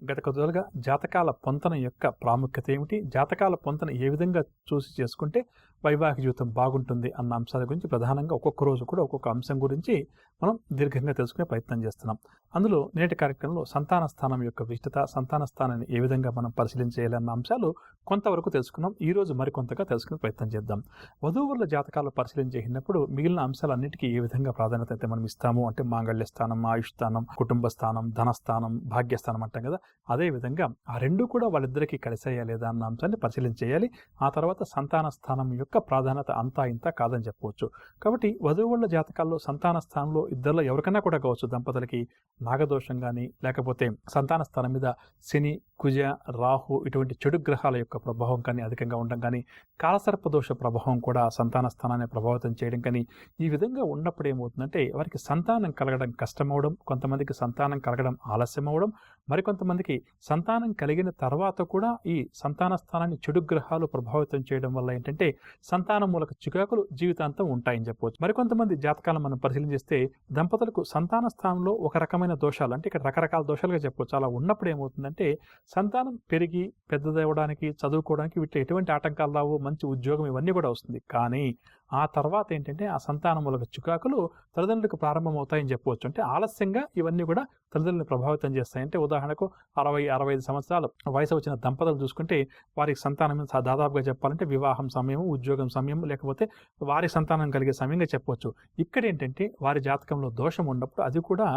గత కొద్ది రోజులుగా జాతకాల పొంతన యొక్క ప్రాముఖ్యత ఏమిటి, జాతకాల పొంతన ఏ విధంగా చూసి చేసుకుంటే వైవాహిక జీవితం బాగుంటుంది అన్న అంశాల గురించి ప్రధానంగా ఒక్కొక్క రోజు కూడా ఒక్కొక్క అంశం గురించి మనం దీర్ఘంగా తెలుసుకునే ప్రయత్నం చేస్తున్నాం. అందులో నేటి కార్యక్రమంలో సంతాన స్థానం యొక్క విశిష్టత, సంతాన స్థానాన్ని ఏ విధంగా మనం పరిశీలించేయాలి అన్న అంశాలు కొంతవరకు తెలుసుకున్నాం. ఈ రోజు మరికొంతగా తెలుసుకునే ప్రయత్నం చేద్దాం. వధూవరుల జాతకాలు పరిశీలించేసినప్పుడు మిగిలిన అంశాలన్నిటికీ ఏ విధంగా ప్రాధాన్యత అయితే మనం ఇస్తాము అంటే మాంగళ్య స్థానం, ఆయుష్ స్థానం, కుటుంబ స్థానం, ధనస్థానం, భాగ్యస్థానం అంటాం కదా, అదే విధంగా ఆ రెండు కూడా వాళ్ళిద్దరికీ కలిసాయా లేదా అన్న అంశాన్ని పరిశీలించేయాలి. ఆ తర్వాత సంతాన స్థానం యొక్క ప్రాధాన్యత అంతా ఇంత కాదని చెప్పవచ్చు. కాబట్టి వధువుల జాతకాల్లో సంతాన స్థానంలో ఇద్దరిలో ఎవరికైనా కూడా కావచ్చు, దంపతులకి నాగదోషం కానీ, లేకపోతే సంతాన స్థానం మీద శని, కుజ, రాహు ఇటువంటి చెడు గ్రహాల యొక్క ప్రభావం కానీ అధికంగా ఉండడం కానీ, కాలసర్పదోష ప్రభావం కూడా సంతాన స్థానాన్ని ప్రభావితం చేయడం కానీ, ఈ విధంగా ఉన్నప్పుడు ఏమవుతుందంటే వారికి సంతానం కలగడం కష్టమవడం, కొంతమందికి సంతానం కలగడం ఆలస్యం అవడం, మరికొంతమందికి సంతానం కలిగిన తర్వాత కూడా ఈ సంతాన స్థానాన్ని చెడు గ్రహాలు ప్రభావితం చేయడం వల్ల ఏంటంటే సంతానం మూలక చికాకులు జీవితాంతం ఉంటాయని చెప్పవచ్చు. మరికొంతమంది జాతకాలను మనం పరిశీలిస్తే దంపతులకు సంతాన స్థానంలో ఒక రకమైన దోషాలు, అంటే ఇక్కడ రకరకాల దోషాలుగా చెప్పవచ్చు, అలా ఉన్నప్పుడు ఏమవుతుందంటే సంతానం పెరిగి పెద్దదవడానికి, చదువుకోవడానికి వీటి ఎటువంటి ఆటంకాలు రావు, మంచి ఉద్యోగం ఇవన్నీ కూడా వస్తుంది. కానీ ఆ తర్వాత ఏంటంటే ఆ సంతానం మూలక చికాకులు తల్లిదండ్రులకు ప్రారంభమవుతాయని చెప్పవచ్చు. అంటే ఆలస్యంగా ఇవన్నీ కూడా తల్లిదండ్రులను ప్రభావితం చేస్తాయి. అంటే ఉదాహరణకు 60-65 సంవత్సరాలు వయసు వచ్చిన దంపతులు చూసుకుంటే వారికి సంతానం దాదాపుగా చెప్పాలంటే వివాహం సమయం, ఉద్యోగం సమయం, లేకపోతే వారి సంతానం కలిగే సమయంగా చెప్పవచ్చు. ఇక్కడ ఏంటంటే వారి జాతకంలో దోషం ఉన్నప్పుడు అది కూడా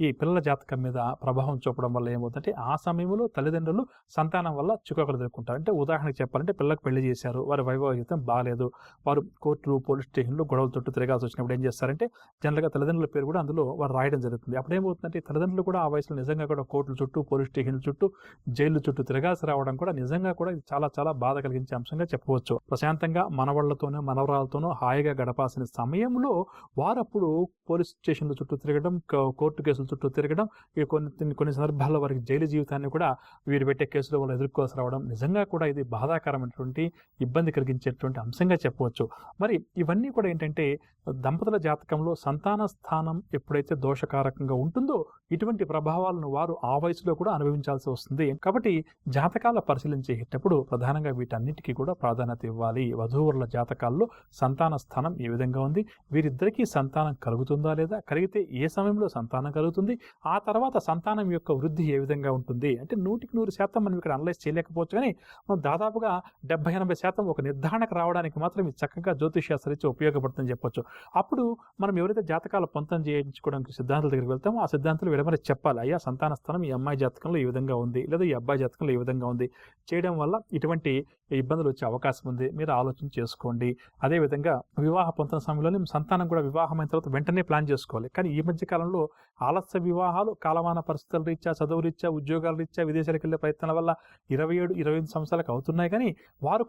ఈ పిల్లల జాతకం మీద ప్రభావం చూపడం వల్ల ఏమవుతుందంటే ఆ సమయంలో తల్లిదండ్రులు సంతానం వల్ల చికాకులు ఎదుర్కొంటారు. అంటే ఉదాహరణకు చెప్పాలంటే పిల్లలకు పెళ్లి చేశారు, వారి వైవాహిక జీవితం బాగాలేదు, వారు కోర్టులు, పోలీస్ స్టేషన్లు గొడవల చుట్టూ తిరగాల్సి వచ్చినప్పుడు ఏం చేస్తారంటే జనరల్గా తల్లిదండ్రుల పేరు కూడా అందులో వారు రాయడం జరుగుతుంది. అప్పుడు ఏమవుతుందంటే తల్లిదండ్రులు కూడా ఆ వయసులో నిజంగా కూడా కోర్టుల చుట్టూ, పోలీస్ స్టేషన్ల చుట్టూ, జైలు చుట్టూ తిరగాల్సి రావడం కూడా నిజంగా కూడా ఇది చాలా చాలా బాధ కలిగించే అంశంగా చెప్పవచ్చు. ప్రశాంతంగా మనవాళ్లతోనో మనవరాలతోనో హాయిగా గడపాల్సిన సమయంలో వారు అప్పుడు పోలీస్ స్టేషన్ల చుట్టూ తిరగడం, కోర్టు కేసుల చుట్టూ తిరగడం, కొన్ని సందర్భాల్లో వారికి జైలు జీవితాన్ని కూడా వీరు పెట్టే కేసులో వాళ్ళు ఎదుర్కోవాల్సి రావడం నిజంగా కూడా ఇది బాధాకరమైనటువంటి, ఇబ్బంది కలిగించేటువంటి అంశంగా చెప్పవచ్చు. మరి ఇవన్నీ కూడా ఏంటంటే దంపతుల జాతకంలో సంతాన స్థానం ఎప్పుడైతే దోషకారకంగా ఉంటుందో ఇటువంటి ప్రభావాలను వారు ఆ వయసులో కూడా అనుభవించాల్సి వస్తుంది. కాబట్టి జాతకాల పరిశీలించేటప్పుడు ప్రధానంగా వీటన్నిటికీ కూడా ప్రాధాన్యత ఇవ్వాలి. వధూవరుల జాతకాల్లో సంతాన స్థానం ఏ విధంగా ఉంది, వీరిద్దరికీ సంతానం కలుగుతుందా లేదా, కలిగితే ఏ సమయంలో సంతానం కలుగుతుంది, ఆ తర్వాత సంతానం యొక్క వృద్ధి ఏ విధంగా ఉంటుంది. అంటే 100% మనం ఇక్కడ అనలైజ్ చేయలేకపోవచ్చు, కానీ మనం దాదాపుగా 70-80% ఒక నిర్ధారణకు రావడానికి మాత్రం ఇది చక్కగా జ్యోతిష్శాస్త్రీత్యా ఉపయోగపడుతుందని చెప్పొచ్చు. అప్పుడు మనం ఎవరైతే జాతకాల పొంతన చేయించుకోవడానికి సిద్ధాంతాల దగ్గరికి వెళ్తామో ఆ సిద్ధాంతాలు విడమని చెప్పాలి. అయ్యా సంతాన స్థానం ఈ అమ్మాయి జాతకంలో ఈ విధంగా ఉంది, లేదా ఈ అబ్బాయి జాతకంలో ఈ విధంగా ఉంది, చేయడం వల్ల ఇటువంటి ఇబ్బందులు వచ్చే అవకాశం ఉంది, మీరు ఆలోచన చేసుకోండి. అదేవిధంగా వివాహ పొంతన సమయంలోనే సంతానం కూడా వివాహమైన తర్వాత వెంటనే ప్లాన్ చేసుకోవాలి. కానీ ఈ మధ్య కాలంలో ఆలస్య వివాహాలు కాలమాన పరిస్థితుల రీత్యా, చదువు రీత్యా, ఉద్యోగాల రీత్యా, విదేశాలకు వెళ్ళే ప్రయత్నాల వల్ల 27-28 సంవత్సరాలకు అవుతున్నాయి. కానీ వారు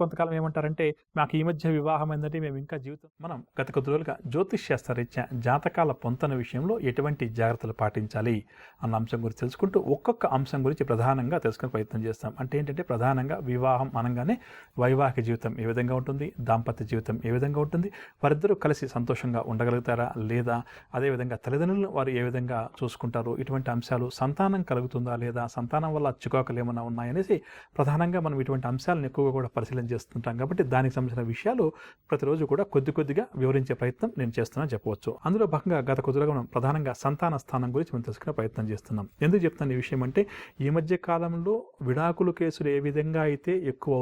కొంతకాలం ఏమంటారంటే మాకు ఈ మధ్య వివాహం ఏంటంటే మేము ఇంకా జీవితం. మనం గత కొద్ది రోజులుగా జ్యోతిష్శాస్త్ర రీత్యా జాతకాల పొంతన విషయంలో ఎటువంటి జాగ్రత్తలు పాటించాలి అన్న అంశం గురించి తెలుసుకుంటూ ఒక్కొక్క అంశం గురించి ప్రధానంగా తెలుసుకునే ప్రయత్నం చేస్తాం. అంటే ఏంటంటే ప్రధానంగా వివాహం అనగానే వైవాహిక జీవితం ఏ విధంగా ఉంటుంది, దాంపత్య జీవితం ఏ విధంగా ఉంటుంది, వారిద్దరూ కలిసి సంతోషంగా ఉండగలుగుతారా లేదా, అదేవిధంగా తల్లిదండ్రులను వారు ఏ విధంగా చూసుకుంటారు, ఇటువంటి అంశాలు, సంతానం కలుగుతుందా లేదా, సంతానం వల్ల చికాకులు ఏమైనా ఉన్నాయనేసి ప్రధానంగా మనం ఇటువంటి అంశాలను ఎక్కువగా కూడా పరిశీలన చేస్తుంటాం. కాబట్టి దానికి సంబంధించిన విషయాలు ప్రతిరోజు కూడా కొద్దిగా వివరించే ప్రయత్నం నేను చేస్తున్నా చెప్పవచ్చు. అందులో భాగంగా గత కొద్దిగా మనం ప్రధానంగా సంతాన స్థానం గురించి మనం తెలుసుకునే ప్రయత్నం చేస్తున్నాం. ఎందుకు చెప్తాను ఈ విషయం అంటే ఈ మధ్య కాలంలో విడాకుల కేసులు ఏ విధంగా అయితే ఎక్కువ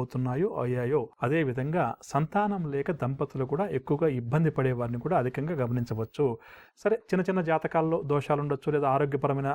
అయ్యాయో అదే విధంగా సంతానం లేక దంపతులు కూడా ఎక్కువగా ఇబ్బంది పడే వారిని కూడా అధికంగా గమనించవచ్చు. సరే, చిన్న జాతకాల్లో దోషాలు ఉండొచ్చు, లేదా ఆరోగ్యపరమైన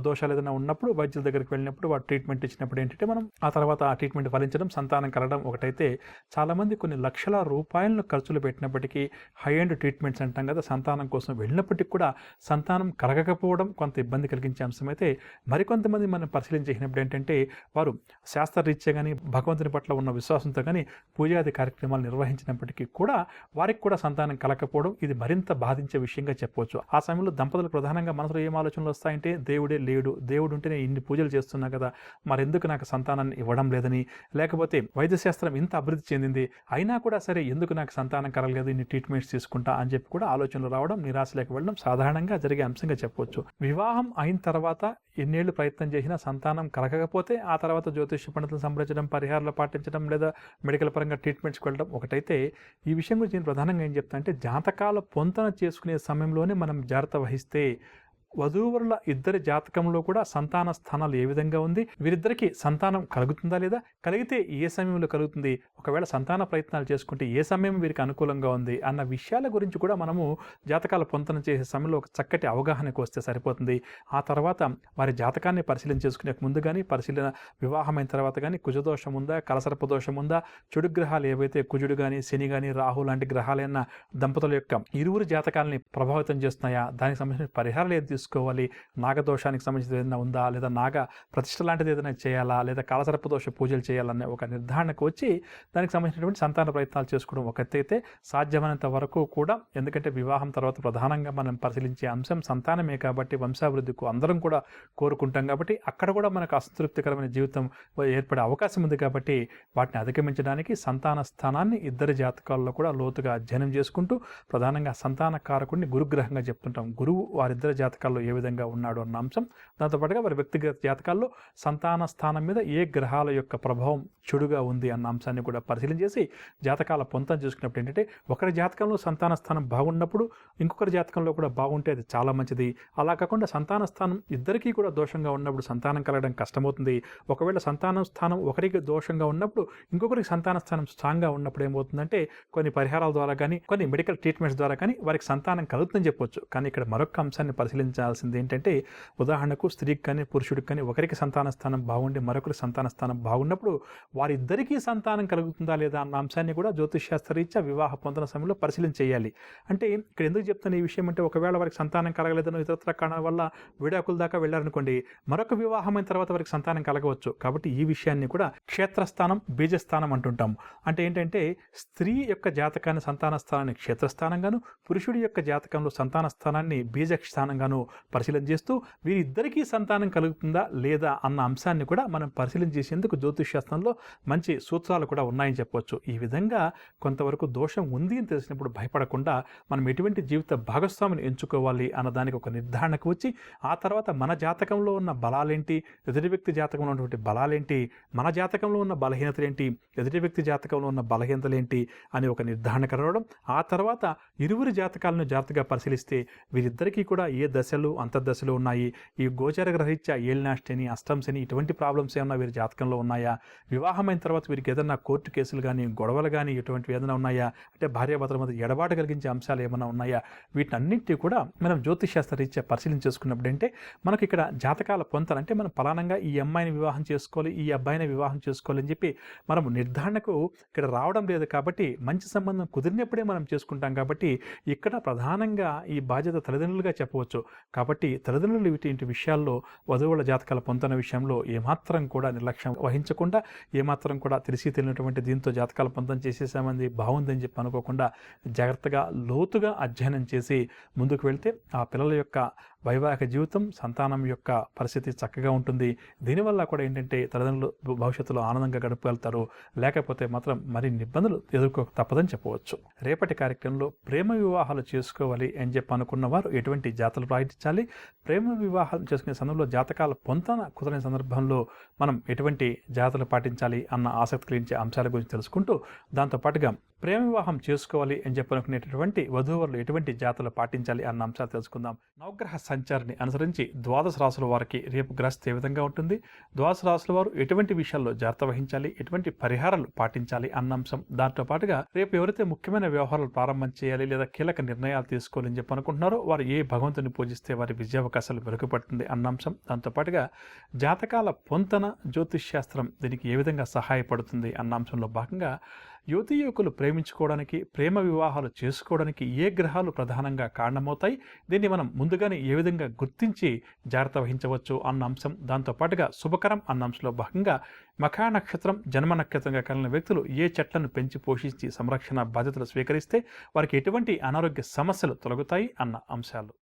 దోషాలు ఏదైనా ఉన్నప్పుడు వైద్యుల దగ్గరికి వెళ్ళినప్పుడు వారు ట్రీట్మెంట్ ఇచ్చినప్పుడు ఏంటంటే మనం ఆ తర్వాత ఆ ట్రీట్మెంట్ ఫలించడం, సంతానం కలగడం ఒకటైతే, చాలామంది కొన్ని లక్షల రూపాయలను ఖర్చులు పెట్టినప్పటికీ హై ఎండ్ ట్రీట్మెంట్స్ అంటాం కదా, సంతానం కోసం వెళ్ళినప్పటికీ కూడా సంతానం కలగకపోవడం కొంత ఇబ్బంది కలిగించే అంశం అయితే, మరికొంతమంది మనం పరిశీలించేసినప్పుడు ఏంటంటే వారు శాస్త్రరీత్యా కానీ భగవంతుని పట్ల ఉన్న విశ్వాసంతో కానీ పూజాది కార్యక్రమాలు నిర్వహించినప్పటికీ కూడా వారికి కూడా సంతానం కలగకపోవడం ఇది మరింత బాధించే విషయంగా చెప్పవచ్చు. ఆ సమయంలో దంపతులు ప్రధానంగా మనసులో ఏం ఆలోచనలు వస్తాయంటే దేవుడే దేవుడే లేడు, దేవుడు ఉంటేనే ఇన్ని పూజలు చేస్తున్నా కదా, మరెందుకు నాకు సంతానాన్ని ఇవ్వడం లేదని, లేకపోతే వైద్యశాస్త్రం ఇంత అభివృద్ధి చెందింది అయినా కూడా సరే ఎందుకు నాకు సంతానం కలగలేదు, ఇన్ని ట్రీట్మెంట్స్ తీసుకుంటా అని చెప్పి కూడా ఆలోచనలు రావడం, నిరాశలోకి వెళ్ళడం సాధారణంగా జరిగే అంశంగా చెప్పవచ్చు. వివాహం అయిన తర్వాత ఎన్నేళ్లు ప్రయత్నం చేసినా సంతానం కలగకపోతే ఆ తర్వాత జ్యోతిష్య పండితులను సంప్రదించడం, పరిహారాలు పాటించడం లేదా మెడికల్ పరంగా ట్రీట్మెంట్స్కి వెళ్ళడం ఒకటైతే, ఈ విషయం గురించి నేను ప్రధానంగా ఏం చెప్తాను అంటే, జాతకాల పొంతన చేసుకునే సమయంలోనే మనం జాగ్రత్త వహిస్తే వధూవరుల ఇద్దరి జాతకంలో కూడా సంతాన స్థానాలు ఏ విధంగా ఉంది, వీరిద్దరికి సంతానం కలుగుతుందా లేదా, కలిగితే ఏ సమయంలో కలుగుతుంది, ఒకవేళ సంతాన ప్రయత్నాలు చేసుకుంటే ఏ సమయం వీరికి అనుకూలంగా ఉంది అన్న విషయాల గురించి కూడా మనము జాతకాల పొంతన చేసే సమయంలో ఒక చక్కటి అవగాహనకు వస్తే సరిపోతుంది. ఆ తర్వాత వారి జాతకాన్ని పరిశీలన చేసుకునే ముందు కానీ, పరిశీలన వివాహమైన తర్వాత కానీ కుజదోషం ఉందా, కలసర్ప దోషం ఉందా, చెడు గ్రహాలు ఏవైతే కుజుడు కానీ, శని కానీ, రాహు లాంటి గ్రహాలైన దంపతుల యొక్క ఇరువురు జాతకాలని ప్రభావితం చేస్తున్నాయా, దానికి సంబంధించిన పరిహారాలు ఏది తీసుకోవాలి, నాగదోషానికి సంబంధించిన ఏదైనా ఉందా, లేదా నాగ ప్రతిష్ఠ లాంటిది ఏదైనా చేయాలా, లేదా కాలసర్పదోష పూజలు చేయాలనే ఒక నిర్ధారణకు వచ్చి దానికి సంబంధించినటువంటి సంతాన ప్రయత్నాలు చేసుకోవడం ఒకటైతే, సాధ్యమైనంత వరకు కూడా, ఎందుకంటే వివాహం తర్వాత ప్రధానంగా మనం పరిశీలించే అంశం సంతానమే కాబట్టి, వంశాభివృద్ధికి అందరం కూడా కోరుకుంటాం కాబట్టి, అక్కడ కూడా మనకు అసంతృప్తికరమైన జీవితం ఏర్పడే అవకాశం ఉంది కాబట్టి, వాటిని అధిగమించడానికి సంతాన స్థానాన్ని ఇద్దరి జాతకాల్లో కూడా లోతుగా అధ్యయనం చేసుకుంటూ, ప్రధానంగా సంతాన కారకుడిని గురుగ్రహంగా చెప్తుంటాం. గురువు వారిద్దరి జాతకాల్లో ఏ విధంగా ఉన్నాడు అన్న అంశం, దాంతోపాటుగా వారి వ్యక్తిగత జాతకాల్లో సంతాన స్థానం మీద ఏ గ్రహాల యొక్క ప్రభావం చెడుగా ఉంది అన్న అంశాన్ని కూడా పరిశీలన చేసి జాతకాల పొంతన చేసుకున్నప్పుడు ఏంటంటే, ఒకరి జాతకంలో సంతాన స్థానం బాగున్నప్పుడు ఇంకొకరి జాతకంలో కూడా బాగుంటే అది చాలా మంచిది. అలా కాకుండా సంతాన స్థానం ఇద్దరికీ కూడా దోషంగా ఉన్నప్పుడు సంతానం కలగడం కష్టమవుతుంది. ఒకవేళ సంతాన స్థానం ఒకరికి దోషంగా ఉన్నప్పుడు ఇంకొకరికి సంతాన స్థానం స్ట్రాంగ్గా ఉన్నప్పుడు ఏమవుతుందంటే, కొన్ని పరిహారాల ద్వారా కానీ, కొన్ని మెడికల్ ట్రీట్మెంట్స్ ద్వారా కానీ వారికి సంతానం కలుగుతుందని చెప్పొచ్చు. కానీ ఇక్కడ మరొక అంశాన్ని పరిశీలించాల్సింది ఏంటంటే, ఉదాహరణకు స్త్రీకి కానీ పురుషుడికి కానీ ఒకరికి సంతాన స్థానం బాగుండి మరొకరికి సంతాన స్థానం బాగున్నప్పుడు వారిద్దరికీ సంతానం కలుగుతుందా లేదా అన్న అంశాన్ని కూడా జ్యోతిష్శాస్త్రరీత్యా వివాహ పొందన సమయంలో పరిశీలన చేయాలి. అంటే ఇక్కడ ఎందుకు చెప్తాను ఈ విషయం అంటే, ఒకవేళ వారికి సంతానం కలగలేదనో ఇతరత్ర కారణాల వల్ల విడాకుల దాకా వెళ్ళారనుకోండి, మరొక వివాహమైన తర్వాత వారికి సంతానం కలగవచ్చు. కాబట్టి ఈ విషయాన్ని కూడా క్షేత్రస్థానం, బీజస్థానం అంటుంటాం. అంటే ఏంటంటే, స్త్రీ యొక్క జాతకాన్ని సంతాన స్థానాన్ని క్షేత్రస్థానంగాను, పురుషుడి యొక్క జాతకంలో సంతాన స్థానాన్ని బీజస్థానంగాను పరిశీలన చేస్తూ వీరిద్దరికీ సంతానం కలుగుతుందా లేదా అన్న అంశాన్ని కూడా మనం పరిశీలన చేసేందుకు జ్యోతిష్శాస్త్రంలో మంచి సూత్రాలు కూడా ఉన్నాయని చెప్పవచ్చు. ఈ విధంగా కొంతవరకు దోషం ఉంది అని తెలిసినప్పుడు భయపడకుండా మనం ఎటువంటి జీవిత భాగస్వామిని ఎంచుకోవాలి అన్న దానికి ఒక నిర్ధారణకు వచ్చి, ఆ తర్వాత మన జాతకంలో ఉన్న బలాలేంటి, ఎదుటి వ్యక్తి జాతకంలో ఉన్నటువంటి బలాలేంటి, మన జాతకంలో ఉన్న బలహీనతలేంటి, ఎదుటి వ్యక్తి జాతకంలో ఉన్న బలహీనతలేంటి అని ఒక నిర్ధారణకు రావడం, ఆ తర్వాత ఇరువురి జాతకాలను జాగ్రత్తగా పరిశీలిస్తే వీరిద్దరికీ కూడా ఏ దశలు అంతర్దశలు ఉన్నాయి, ఈ గోచర గ్రహరీత్యా ఏలినాష్టని, అష్టం శని ఇటువంటి ప్రాబ్లమ్స్ ఏమన్నా వీరి జాతకంలో ఉన్నాయా, వివాహమైన తర్వాత వీరికి ఏదన్నా కోర్టు కేసులు కానీ, గొడవలు కానీ ఇటువంటివి ఏదైనా ఉన్నాయా, అంటే భార్యాభర్తల మధ్య ఎడబాటు కలిగించే అంశాలు ఏమైనా ఉన్నాయా, వీటన్నింటినీ కూడా మనం జ్యోతిష్శాస్త్ర రీత్యా పరిశీలన చేసుకున్నప్పుడు అంటే, మనకి ఇక్కడ జాతకాల పొంతన అంటే మనం పలానంగా ఈ అమ్మాయిని వివాహం చేసుకోవాలి, ఈ అబ్బాయిని వివాహం చేసుకోవాలి అని చెప్పి మనం నిర్ధారణకు ఇక్కడ రావడం లేదు కాబట్టి, మంచి సంబంధం కుదిరినప్పుడే మనం చేసుకుంటాం కాబట్టి, ఇక్కడ ప్రధానంగా ఈ బాధ్యత తల్లిదండ్రులుగా చెప్పవచ్చు. కాబట్టి తల్లిదండ్రులు ఇటువంటి విషయాల్లో వధువుల జాతకాల పొంతన విషయంలో ఏమాత్రం కూడా నిర్లక్ష్యం వహించకుండా, ఏమాత్రం కూడా తెలిసి తెలియనటువంటి దీంతో జాతకాల పొంతన చేసేసామంది బాగుందని చెప్పి అనుకోకుండా జాగ్రత్తగా లోతుగా అధ్యయనం చేసి ముందుకు వెళ్తే ఆ పిల్లల యొక్క వైవాహిక జీవితం, సంతానం యొక్క పరిస్థితి చక్కగా ఉంటుంది. దీనివల్ల కూడా ఏంటంటే తల్లిదండ్రులు భవిష్యత్తులో ఆనందంగా గడపగలుగుతారు. లేకపోతే మాత్రం మరిన్ని ఇబ్బందులు ఎదుర్కోక తప్పదని చెప్పవచ్చు. రేపటి కార్యక్రమంలో ప్రేమ వివాహాలు చేసుకోవాలి అని చెప్పి అనుకున్న వారు ఎటువంటి జాతలు పాటించాలి, ప్రేమ వివాహాలు చేసుకునే సందర్భంలో జాతకాల పొంతన కుదరని సందర్భంలో మనం ఎటువంటి జాతలు పాటించాలి అన్న ఆసక్తి కలిగించే అంశాల గురించి తెలుసుకుంటూ, దాంతోపాటుగా ప్రేమ వివాహం చేసుకోవాలి అని చెప్పి అనుకునేటటువంటి వధూవరులు ఎటువంటి జాతలు పాటించాలి అన్న అంశాలు తెలుసుకుందాం. నవగ్రహ సంచారాన్ని అనుసరించి ద్వాదశ రాశుల వారికి రేపు గ్రహస్థితి ఏ విధంగా ఉంటుంది, ద్వాదశ రాశుల వారు ఎటువంటి విషయాల్లో జాగ్రత్త వహించాలి, ఎటువంటి పరిహారాలు పాటించాలి అన్న అంశం, దాంతో పాటుగా రేపు ఎవరైతే ముఖ్యమైన వ్యవహారాలు ప్రారంభం చేయాలి లేదా కీలక నిర్ణయాలు తీసుకోవాలని చెప్పి అనుకుంటున్నారో వారు ఏ భగవంతుని పూజిస్తే వారి విజయావకాశాలు మెరుగుపడుతుంది అన్న అంశం, దాంతోపాటుగా జాతకాల పొంతన జ్యోతిష్శాస్త్రం దీనికి ఏ విధంగా సహాయపడుతుంది అన్న అంశంలో భాగంగా యువతీ యువకులు ప్రేమించుకోవడానికి, ప్రేమ వివాహాలు చేసుకోవడానికి ఏ గ్రహాలు ప్రధానంగా కారణమవుతాయి, దీన్ని మనం ముందుగానే ఏ విధంగా గుర్తించి జాగ్రత్త వహించవచ్చు అన్న అంశం, దాంతోపాటుగా శుభకరం అన్న అంశంలో భాగంగా మఖా నక్షత్రం, జన్మ నక్షత్రంగా కలిగిన వ్యక్తులు ఏ చెట్లను పెంచి పోషించి సంరక్షణ బాధ్యతలు స్వీకరిస్తే వారికి ఎటువంటి అనారోగ్య సమస్యలు తొలగుతాయి అన్న అంశాలు.